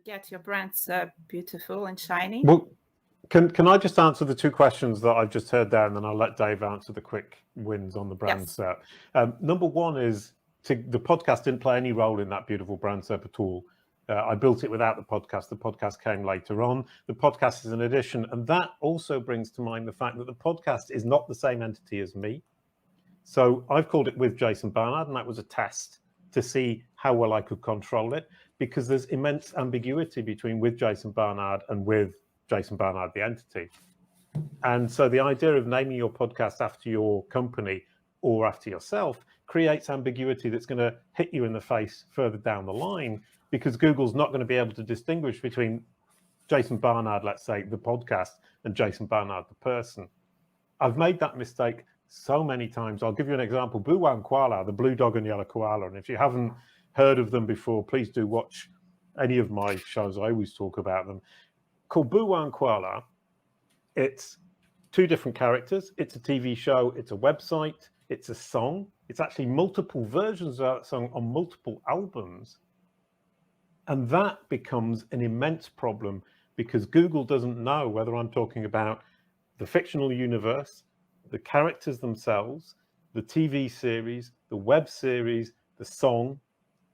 get your brands beautiful and shiny. Well, can I just answer the two questions that I've just heard there, and then I'll let Dave answer the quick wins on the Brand SERP. Number one is the podcast didn't play any role in that beautiful Brand SERP at all. I built it without the podcast. The podcast came later on. The podcast is an addition, and that also brings to mind the fact that the podcast is not the same entity as me. So I've called it With Jason Barnard, and that was a test to see how well I could control it, because there's immense ambiguity between With Jason Barnard and With Jason Barnard, the entity. And so the idea of naming your podcast after your company or after yourself creates ambiguity that's going to hit you in the face further down the line, because Google's not going to be able to distinguish between Jason Barnard, let's say, the podcast, and Jason Barnard, the person. I've made that mistake so many times. I'll give you an example. Boowa and Kwala, the blue dog and yellow koala. And if you haven't heard of them before, please do watch any of my shows. I always talk about them. Called Boowa and Kwala. It's two different characters. It's a TV show. It's a website. It's a song. It's actually multiple versions of that song on multiple albums. And that becomes an immense problem, because Google doesn't know whether I'm talking about the fictional universe, the characters themselves, the TV series, the web series, the song,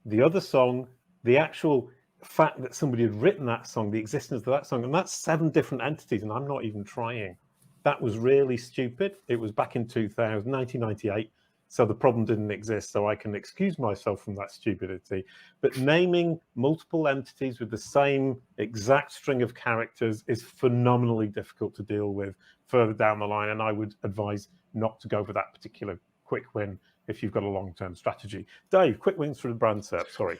the other song, the actual fact that somebody had written that song, the existence of that song. And that's 7 different entities, and I'm not even trying. That was really stupid. It was back in 1998. So the problem didn't exist, so I can excuse myself from that stupidity. But naming multiple entities with the same exact string of characters is phenomenally difficult to deal with further down the line, and I would advise not to go for that particular quick win if you've got a long-term strategy. Dave, quick wins for the Brand SERP, sorry.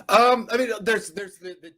I mean, there's the